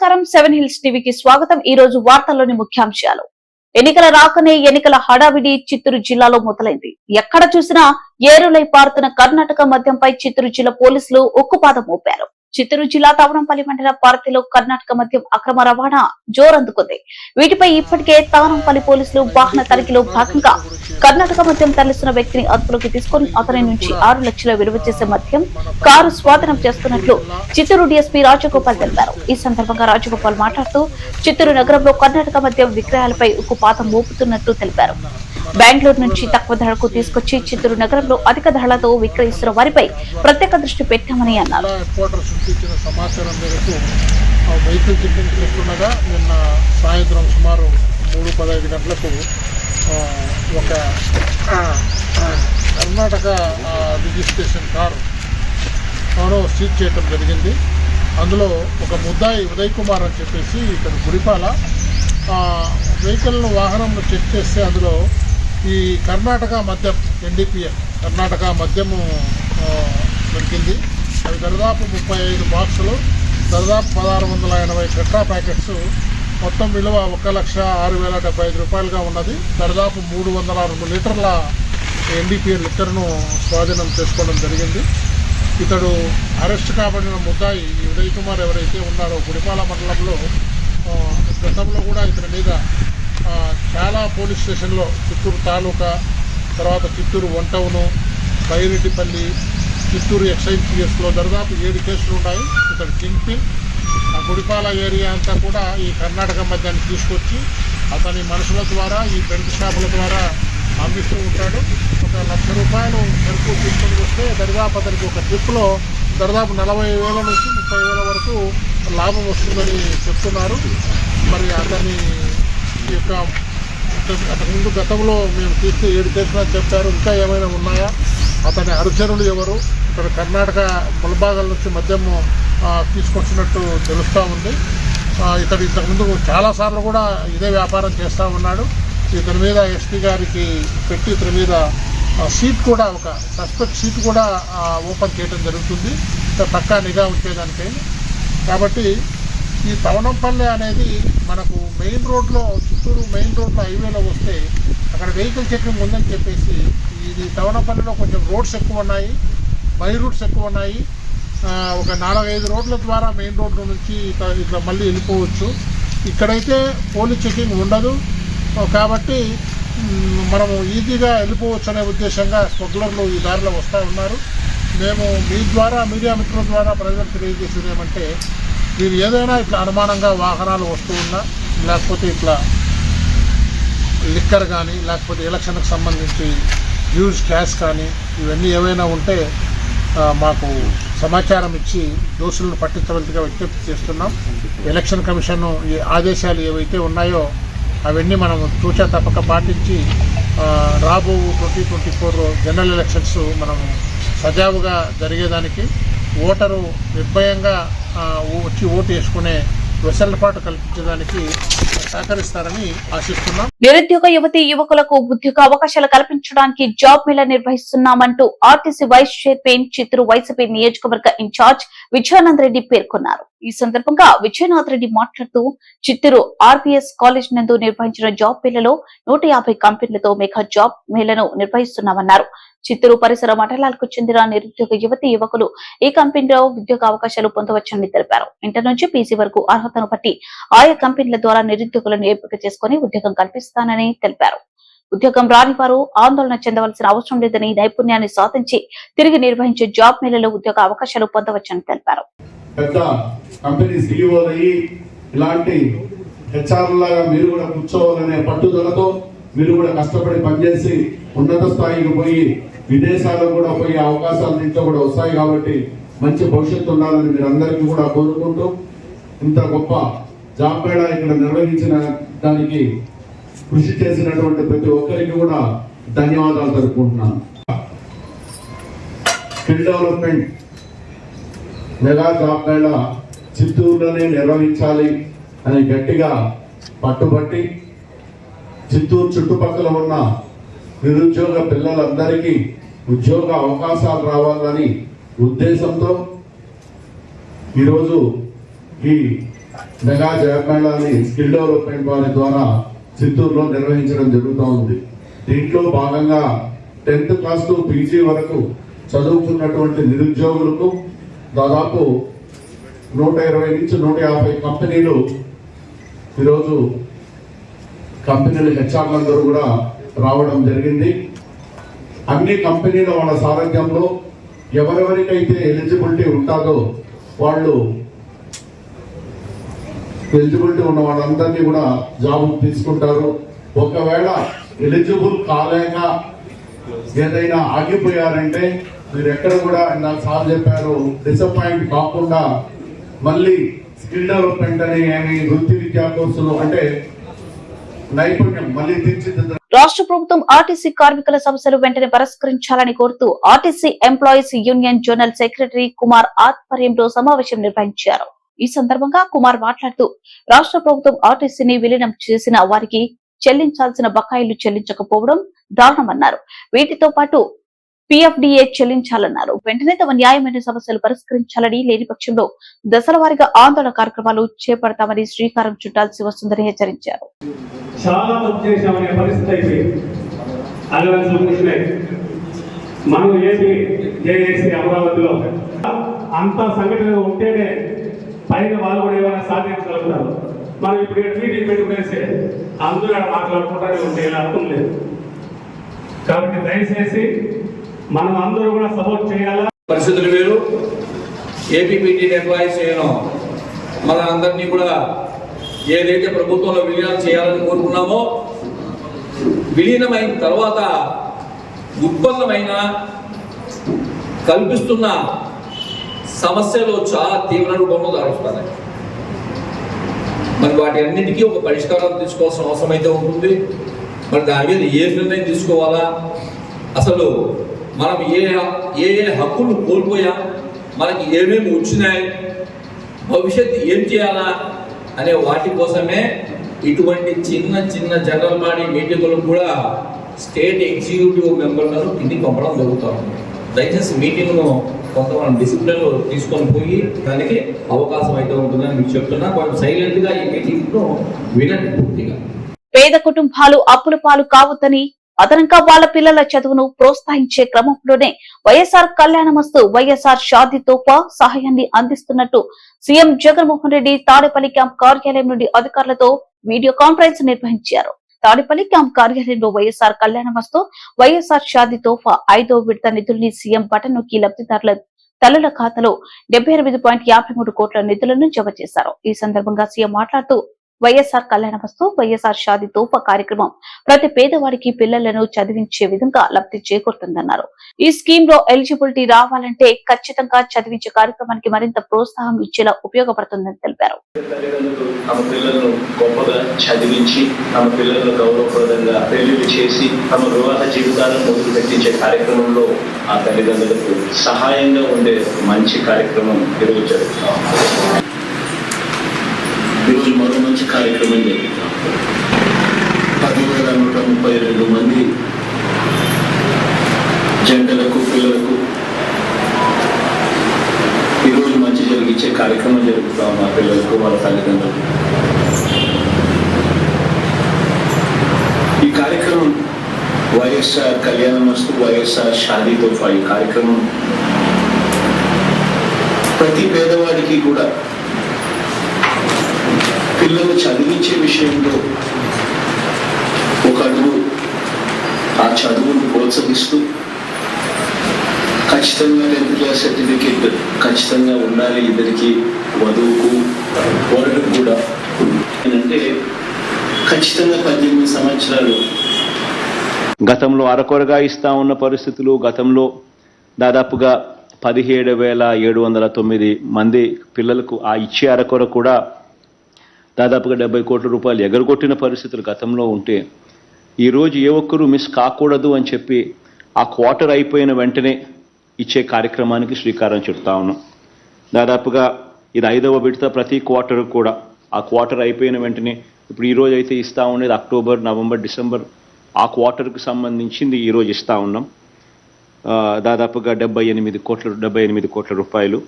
నమస్కారం 7 హిల్స్ టీవీకి స్వాగతం। ఈ రోజు వార్తల్లోని ముఖ్యాంశాలు। ఎన్నికల రాకనే ఎన్నికల హడావిడి చిత్తూరు జిల్లాలో మొదలైంది। ఎక్కడ చూసినా ఏరులై పారుతున్న కర్ణాటక మద్యంపై చిత్తూరు జిల్లా పోలీసులు ఉక్కుపాదం మోపారు। చిత్తూరు జిల్లా తవనంపల్లి మండల పరిధిలో కర్ణాటక మద్యం అక్రమ రవాణా జోరందుకుంది। వీటిపై ఇప్పటికే తవనంపల్లి పోలీసులు వాహన తనిఖీలో భాగంగా కర్ణాటక మద్యం తరలిస్తున్న వ్యక్తిని అదుపులోకి తీసుకుని అతని నుంచి 6 లక్షల విలువ చేసే మద్యం కారు స్వాధీనం చేస్తున్నట్లు చిత్తూరు డీఎస్పీ రాజగోపాల్ తెలిపారు। ఈ సందర్భంగా రాజగోపాల్ మాట్లాడుతూ చిత్తూరు నగరంలో కర్ణాటక మద్యం విక్రయాలపై ఉక్కుపాదం మోపుతున్నట్లు తెలిపారు। బెంగళూరు నుంచి తక్కువ ధరకు తీసుకొచ్చి చిత్తూరు నగరంలో అధిక ధరలతో విక్రయిస్తున్న వారిపై ప్రత్యేక దృష్టి పెట్టామని అన్నారు। వెహికల్ చెకింగ్ చేస్తుండగా నిన్న సాయంత్రం సుమారు 3:15 గంటలకు ఒక కర్ణాటక రిజిస్ట్రేషన్ కారు సీజ్ చేయడం జరిగింది। అందులో ఒక ముద్దాయి ఉదయ్ కుమార్ అని చెప్పేసి ఇక్కడ గుడిపాల వెహికల్ను వాహనంలో చెక్ చేస్తే అందులో ఈ కర్ణాటక మద్యం ఎన్డీపీఎఫ్ కర్ణాటక మద్యము దొరికింది। అవి దాదాపు 35 బాక్సులు, దాదాపు 1680 టెట్రా ప్యాకెట్స్, మొత్తం విలువ 1,06,075 రూపాయలుగా ఉన్నది। దాదాపు 302 లీటర్ల ఎన్డీపీఎల్ లిక్కర్ను స్వాధీనం చేసుకోవడం జరిగింది। ఇతడు అరెస్ట్ కాబడిన ముద్దాయి ఉదయ్ కుమార్ ఎవరైతే ఉన్నారో గుడిపాల మండలంలో గతంలో కూడా ఇతని మీద చాలా పోలీస్ స్టేషన్లో చిత్తూరు తాలూకా, తర్వాత Chittoor one town, Byreddipalli, Chittoor excise పిఎస్లో దాదాపు 7 కేసులు ఉన్నాయి। ఇతడు కింగ్ పిన్ ఆ గుడిపాల ఏరియా అంతా కూడా ఈ కర్ణాటక మద్యాన్ని తీసుకొచ్చి అతని మనుషుల ద్వారా ఈ బెల్ట్ షాపుల ద్వారా అమ్మిస్తూ ఉంటాడు। 1 లక్ష రూపాయలు సరుకు తీసుకొని వస్తే దాదాపు అతనికి ఒక ట్రిప్లో దాదాపు 40,000 నుంచి 30,000 వరకు లాభం వస్తుందని చెప్తున్నారు। మరి అతని యొక్క అంతకుముందు గతంలో మేము తీస్తే 7 కేసులు చెప్పారు, ఇంకా ఏమైనా ఉన్నాయా, అతని అనుచరులు ఎవరు, ఇక్కడ కర్ణాటక ములభాగాల నుంచి మద్యము తీసుకొచ్చినట్టు తెలుస్తూ ఉంది। ఇతడు ఇంతకుముందు చాలాసార్లు కూడా ఇదే వ్యాపారం చేస్తూ ఉన్నాడు। ఇతని మీద ఎస్పీ గారికి పెట్టి ఇతని మీద సీట్ కూడా ఒక సస్పెక్ట్ సీట్ కూడా ఓపెన్ చేయడం జరుగుతుంది పక్కా నిఘా ఉంచేదానికై। కాబట్టి ఈ తవనంపల్లి అనేది మనకు మెయిన్ రోడ్లో, చిత్తూరు మెయిన్ రోడ్లో హైవేలో వస్తే అక్కడ వెహికల్ చెకింగ్ ఉందని చెప్పేసి ఇది తవనంపల్లిలో కొంచెం రోడ్స్ ఎక్కువ ఉన్నాయి, బై రూట్స్ ఎక్కువ ఉన్నాయి। ఒక 4-5 రోడ్ల ద్వారా మెయిన్ రోడ్ల నుంచి ఇట్లా మళ్ళీ వెళ్ళిపోవచ్చు। ఇక్కడైతే పోలీస్ చెకింగ్ ఉండదు కాబట్టి మనము ఈజీగా వెళ్ళిపోవచ్చు అనే ఉద్దేశంగా స్మగ్లర్లు ఈ దారిలో వస్తూ ఉన్నారు। మేము మీ ద్వారా, మీడియా మిత్రుల ద్వారా ప్రజలకు తెలియజేసేది ఏమంటే, మీరు ఏదైనా ఇట్లా అనుమానంగా వాహనాలు వస్తూ ఉన్నా, లేకపోతే ఇట్లా లిక్కర్ కానీ, లేకపోతే ఎలక్షన్కి సంబంధించి యూజ్ క్యాష్ కానీ ఇవన్నీ ఏవైనా ఉంటే మాకు సమాచారం ఇచ్చి దోషులను పట్టించవలసిగా విజ్ఞప్తి చేస్తున్నాం। ఎలక్షన్ కమిషన్ ఈ ఆదేశాలు ఏవైతే ఉన్నాయో అవన్నీ మనం తూచా తప్పక పాటించి రాబో 2024 జనరల్ ఎలక్షన్స్ మనం సజావుగా జరిగేదానికి ఓటరు నిర్భయంగా వచ్చి ఓటు వేసుకునే వెసులుబాటు కల్పించడానికి సహకరిస్తారని ఆశిస్తున్నాం। నిరుద్యోగ యువతీ యువకులకు ఉద్యోగ అవకాశాలు కల్పించడానికి జాబ్ మేళా నిర్వహిస్తున్నామంటూ RTC vice chairman, Chittoor YCP నియోజకవర్గ ఇన్ఛార్జ్ విజయానంద్ రెడ్డి పేర్కొన్నారు। ఈ సందర్భంగా విజయనాథ్ రెడ్డి మాట్లాడుతూ చిత్తూరు ఆర్బీఎస్ కాలేజ్ నందు నిర్వహించిన జాబ్ మేళాలో 150 కంపెనీలతో మెగా జాబ్ మేళాను నిర్వహిస్తున్నామన్నారు। చిత్తూరు పరిసర మండలాలకు చెందిన నిరుద్యోగ యువతీ యువకులు ఈ కంపెనీలో ఉద్యోగ అవకాశాలు పొందవచ్చని తెలిపారు। ఇంటర్ నుంచి పీజీ వరకు అర్హతను బట్టి ఆయా కంపెనీల ద్వారా నిరుద్యోగులను ఎంపిక చేసుకుని ఉద్యోగం కల్పిస్తానని తెలిపారు। ఉద్యోగం రాని వారు ఆందోళన చెందవలసిన అవసరం లేదని, నైపుణ్యాన్ని సాధించి తిరిగి నిర్వహించే జాబ్ మేళలో ఉద్యోగ అవకాశాలు పొందవచ్చని తెలిపారు। పెద్ద కంపెనీ సీఈఓలయ్యి ఇలాంటి హెచ్ఆర్ లాగా మీరు కూడా కూర్చోవాలనే పట్టుదలతో మీరు కూడా కష్టపడి పనిచేసి ఉన్నత స్థాయికి పోయి విదేశాల్లో కూడా పోయి అవకాశాలు దీంట్లో కూడా వస్తాయి కాబట్టి మంచి భవిష్యత్తు ఉండాలని మీరు అందరికీ కూడా కోరుకుంటూ, ఇంత గొప్ప జాబ్ మేళా ఇక్కడ నిర్వహించిన దానికి కృషి చేసినటువంటి ప్రతి ఒక్కరికి కూడా ధన్యవాదాలు తెలుపుకుంటున్నాను। Skill development mega job mela చిత్తూరులోనే నిర్వహించాలి అని గట్టిగా పట్టుబట్టి చిత్తూరు చుట్టుపక్కల ఉన్న నిరుద్యోగ పిల్లలందరికీ ఉద్యోగ అవకాశాలు రావాలని ఉద్దేశంతో ఈరోజు ఈ మెగా జాబ్ స్కిల్ డెవలప్మెంట్ వారి ద్వారా చిత్తూరులో నిర్వహించడం జరుగుతూ ఉంది. దీంట్లో భాగంగా 10th క్లాస్ టు పీజీ వరకు చదువుకున్నటువంటి నిరుద్యోగులకు దాదాపు 120 నుంచి 150 కంపెనీలు ఈరోజు కంపెనీలు హెచ్ఆర్లందరూ కూడా రావడం జరిగింది. అన్ని కంపెనీల వాళ్ళ సారథ్యంలో ఎవరెవరికైతే ఎలిజిబిలిటీ ఉంటుందో వాళ్ళు ఎలిజిబిలిటీ ఉన్న వాళ్ళందరినీ కూడా జాబ్ తీసుకుంటారు. ఒకవేళ ఎలిజిబుల్ కాలేక ఏదైనా ఆగిపోయారంటే మీరు ఎక్కడ కూడా నాకు సార్ చెప్పారు డిసప్పాయింట్ కాకుండా మళ్ళీ స్కిల్ డెవలప్మెంట్ అని ఏమి వృత్తి విద్యా కోర్సులు అంటే నైపుణ్యం మళ్ళీ తీర్చిదిద్ద. రాష్ట్ర ప్రభుత్వం ఆర్టీసీ కార్మికుల సమస్యలు వెంటనే పరిష్కరించాలని కోరుతూ RTC employees union general secretary Kumar ఆధ్వర్యంలో సమావేశం నిర్వహించారు. ఈ సందర్భంగా కుమార్ మాట్లాడుతూ రాష్ట్ర ప్రభుత్వం ఆర్టీసీని విలీనం చేసిన వారికి చెల్లించాల్సిన బకాయిలు చెల్లించకపోవడం దారుణమన్నారు. వీటితో పాటు PFDA చెల్లించాలన్నారు. వెంటనే తమ న్యాయమైన సమస్యలు పరిష్కరించాలని, లేని పక్షంలో దశల వారీగా ఆందోళన కార్యక్రమాలు చేపడతామని శ్రీకారం చుట్టాల్సి వస్తుందని హెచ్చరించారు. చాలా తప్పు చేశామనే పరిస్థితి అయిపోయింది. మనం ఏపీ జేఏసీ అమరావతిలో అంత సంఘటన ఉంటేనే పైన వాళ్ళు కూడా ఏమైనా సాధించగలుగుతారు. మనం ఇప్పుడు మీటింగ్ పెట్టుకునేసి అందరూ మాట్లాడుకుంటానే ఉంటే అర్థం లేదు. కాబట్టి దయచేసి మనం అందరూ కూడా సపోర్ట్ చేయాలా. పరిస్థితులు వేరు. ఏపీపీటీ ఎంప్లాయీస్ మన అందరినీ కూడా ఏదైతే ప్రభుత్వంలో విలీనం చేయాలని కోరుకున్నామో విలీనమైన తర్వాత ఉత్పన్నమైన కల్పిస్తున్న సమస్యలు చాలా తీవ్ర రూపంలో దారుస్తున్నాయి. మరి వాటి అన్నిటికీ ఒక పరిష్కారం తీసుకోవాల్సిన అవసరం అయితే ఉంటుంది. మరి దాని మీద ఏ నిర్ణయం తీసుకోవాలా, అసలు మనం ఏ హక్కులు కోల్పోయా, మనకి ఏమేమి వచ్చినాయి, భవిష్యత్తు ఏం చేయాలా అనే వాటి కోసమే ఇటువంటి చిన్న చిన్న జనరల్ బాడీ మీటింగులకు కూడా స్టేట్ ఎగ్జిక్యూటివ్ మెంబర్లను కిందికి పంపడం జరుగుతూ ఉంది. దయచేసి మీటింగ్ను కొంత మనం డిసిప్లిన్లో తీసుకొని పోయి దానికి అవకాశం అయితే ఉంటుందని మీకు చెప్తున్నా. కొంచెం సైలెంట్గా ఈ మీటింగ్ను వినండి పూర్తిగా. పేద కుటుంబాలు అప్పుల పాలు కావద్దని, అదనంగా వాళ్ల పిల్లల చదువును ప్రోత్సహించే క్రమంలోనే వైఎస్ఆర్ కళ్యాణమస్తు వైఎస్ఆర్ షాదీ తోఫా సహాయాన్ని అందిస్తున్నట్టు సీఎం జగన్మోహన్ రెడ్డి తాడేపల్లి క్యాంప్ కార్యాలయం నుండి అధికారులతో వీడియో కాన్ఫరెన్స్ నిర్వహించారు. తాడేపల్లి క్యాంప్ కార్యాలయంలో వైఎస్ఆర్ కళ్యాణమస్తు వైఎస్ఆర్ షాదీ తోఫా 5వ విడత నిధుల్ని సీఎం బటన్ నొక్కి లబ్ధిదారుల తల్లుల ఖాతాలో 78.53 కోట్ల నిధులను జమ చేశారు. ఈ సందర్భంగా సీఎం మాట్లాడుతూ వైఎస్ఆర్ కళ్యాణమస్తు వైఎస్ఆర్ షాదీ తోఫా కార్యక్రమం ప్రతి పేదవాడికి పిల్లలను చదివించే విధంగా లబ్ధి చేకూరుతుందన్నారు. ఈ స్కీమ్ లో ఎలిజిబిలిటీ రావాలంటే ఖచ్చితంగా చదివించే కార్యక్రమానికి మరింత ప్రోత్సాహం ఇచ్చేలా ఉపయోగపడుతుందని తెలిపారు. తమ పిల్లలను గొప్పగా చదివించి తమ పిల్లలను గౌరవప్రదంగా పెళ్లిళ్ళు చేసి తమ వివాహ జీవితాలను మొదలు పెట్టించే కార్యక్రమంలో ఆ తల్లిదండ్రులకు సహాయంగా ఉండే మంచి కార్యక్రమం ఈరోజు జరుగుతాం. ఈరోజు మరో మంచి కార్యక్రమం జరుగుతాం. 10,132 మంది జంటలకు పిల్లలకు ఈరోజు మంచి జరిగించే కార్యక్రమం జరుగుతాం. మా పిల్లలకు వాళ్ళ తల్లిదండ్రులకు ఈ కార్యక్రమం వైఎస్ఆర్ కళ్యాణమస్తు వైఎస్ఆర్ షాదీ తోఫా ఈ కార్యక్రమం ప్రతి పేదవాడికి కూడా పిల్లలు చదివించే విషయంలో ఒక అడుగు ఆ చదువును ప్రోత్సహిస్తూ ఖచ్చితంగా 10th క్లాస్ సర్టిఫికేట్ ఖచ్చితంగా ఉండాలి ఇద్దరికి, వధువుకు వరుడుకు కూడా. అంటే ఖచ్చితంగా 18 సంవత్సరాలు గతంలో అరకొరగా ఇస్తా ఉన్న పరిస్థితులు, గతంలో దాదాపుగా 17,709 మంది పిల్లలకు ఆ ఇచ్చే అరకొర కూడా దాదాపుగా 70 కోట్ల రూపాయలు ఎగరగొట్టిన పరిస్థితులు గతంలో ఉంటే ఈరోజు ఏ ఒక్కరూ మిస్ కాకూడదు అని చెప్పి ఆ క్వార్టర్ అయిపోయిన వెంటనే ఇచ్చే కార్యక్రమానికి శ్రీకారం చుడతా ఉన్నాం. దాదాపుగా ఇది 5వ విడత. ప్రతి క్వార్టర్ కూడా ఆ క్వార్టర్ అయిపోయిన వెంటనే ఇప్పుడు ఈరోజు అయితే ఇస్తూ ఉండేది అక్టోబర్, నవంబర్, డిసెంబర్ ఆ క్వార్టర్కి సంబంధించింది ఈరోజు ఇస్తూ ఉన్నాం. దాదాపుగా 78 కోట్ల రూపాయలు.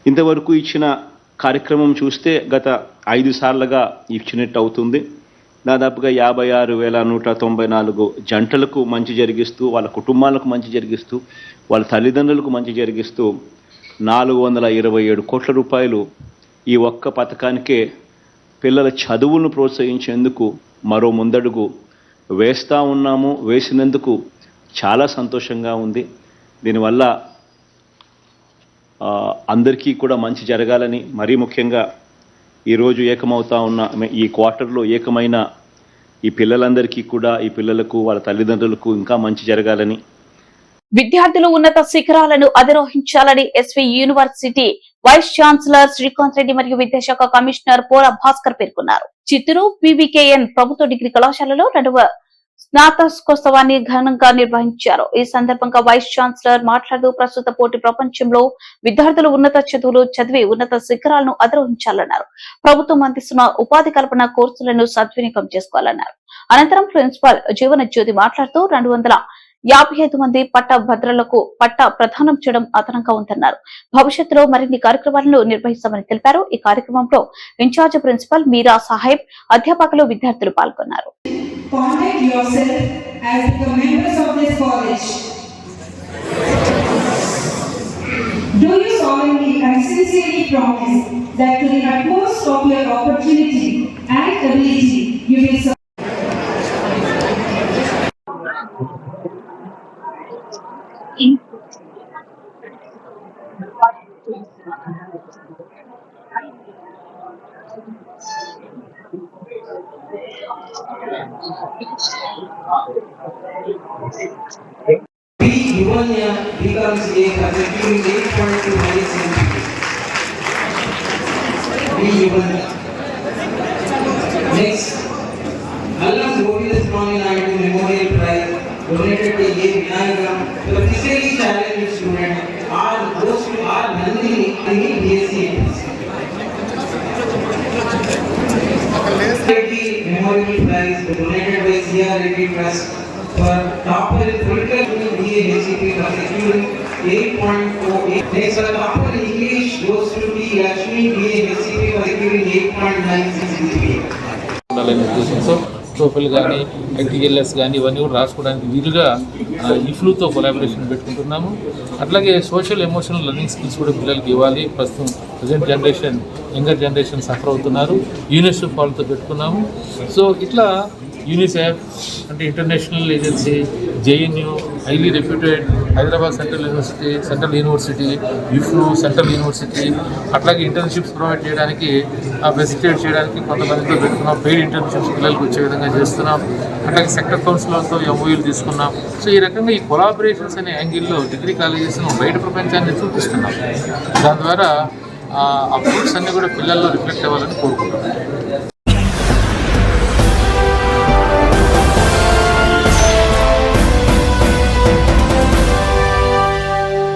ఇంతవరకు ఇచ్చిన కార్యక్రమం చూస్తే గత 5 సార్లుగా ఇచ్చినట్టు అవుతుంది. దాదాపుగా 56,194 జంటలకు మంచి జరిగిస్తూ, వాళ్ళ కుటుంబాలకు మంచి జరిగిస్తూ, వాళ్ళ తల్లిదండ్రులకు మంచి జరిగిస్తూ 427 కోట్ల రూపాయలు ఈ ఒక్క పథకానికే పిల్లల చదువులను ప్రోత్సహించేందుకు మరో ముందడుగు వేస్తూ ఉన్నాము. వేసినందుకు చాలా సంతోషంగా ఉంది. దీనివల్ల అందరికీ కూడా మంచి జరగాలని, మరీ ముఖ్యంగా ఈరోజు ఏకమవుతా ఉన్న ఈ క్వార్టర్లో ఏకమైన ఈ పిల్లలందరికీ కూడా, ఈ పిల్లలకు వాళ్ళ తల్లిదండ్రులకు ఇంకా మంచి జరగాలని, విద్యార్థులు ఉన్నత శిఖరాలను అధిరోహించాలని SV university vice chancellor Srikanth Reddy మరియు విద్యాశాఖ కమిషనర్ పోలా భాస్కర్ పేర్కొన్నారు. చిత్తూరు పీవీకేఎన్ ప్రభుత్వ డిగ్రీ కళాశాలలో 2వ స్నాతకోత్సవాన్ని ఘనంగా నిర్వహించారు. ఈ సందర్భంగా వైస్ ఛాన్సలర్ మాట్లాడుతూ ప్రస్తుత పోటీ ప్రపంచంలో విద్యార్థులు ఉన్నత చదువులు చదివి ఉన్నత శిఖరాలను అధిరోహించాలన్నారు. ప్రభుత్వం అందిస్తున్న ఉపాధి కల్పన కోర్సులను సద్వినియోగం చేసుకోవాలన్నారు. అనంతరం ప్రిన్సిపాల్ జీవన జ్యోతి మాట్లాడుతూ 255 మంది పట్టభద్రులకు పట్టా ప్రదానం చేయడం అదనంగా ఉందన్నారు. భవిష్యత్తులో మరిన్ని కార్యక్రమాలను నిర్వహిస్తామని తెలిపారు. ఈ కార్యక్రమంలో ఇన్ఛార్జ్ ప్రిన్సిపల్ మీరా సాహెబ్, అధ్యాపకులు, విద్యార్థులు పాల్గొన్నారు. Conduct yourself as the members of this college. Do you solemnly and sincerely promise that to the utmost of your opportunity and ability you will serve? Pneumonia becomes a affecting 8.2 medicine. Pneumonia. Next, Allam Govinda Swami Naidu Memorial Prize donated to A. Vinayagam to a physically challenged student are those who are Nandini BSc. Memorial Prize donated by CR Reddy Trust for topper in political BA HCP for securing 8.48. Next, for topper in English goes to T. Lakshmi BA HCP for securing 8.96 GPA. ఉద్దేశంతో TOEFL కానీ ఐటీఎల్ఎస్ కానీ ఇవన్నీ కూడా రాసుకోవడానికి వీలుగా ఇఫ్లూతో collaboration పెట్టుకుంటున్నాము. అట్లాగే social emotional learning skills కూడా పిల్లలకి ఇవ్వాలి. ప్రస్తుతం present generation, younger generation suffer అవుతున్నారు. యూనిసెఫ్ వాళ్ళతో పెట్టుకున్నాము. సో ఇట్లా యూనిసెఫ్ అంటే international agency, JNU, highly reputed Hyderabad central university, EFLU central university, అట్లాగే ఇంటర్న్షిప్స్ ప్రొవైడ్ చేయడానికి, ఫెసిలిటేట్ చేయడానికి కొంతమందితో పెట్టుకున్నాం. పెయిడ్ ఇంటర్న్షిప్స్ పిల్లలకు వచ్చే విధంగా చేస్తున్నాం. అట్లాగే సెక్టర్ కౌన్సిలర్తో ఎంఓయూలు తీసుకున్నాం. సో ఈ రకంగా ఈ కొలాబరేషన్స్ అనే యాంగిల్లో డిగ్రీ కాలేజెస్ను బయట ప్రపంచాన్ని చూపిస్తున్నాం. దాని ద్వారా ఆ ఫ్రూట్స్ అన్నీ కూడా పిల్లల్లో రిఫ్లెక్ట్ అవ్వాలని కోరుకుంటున్నాం.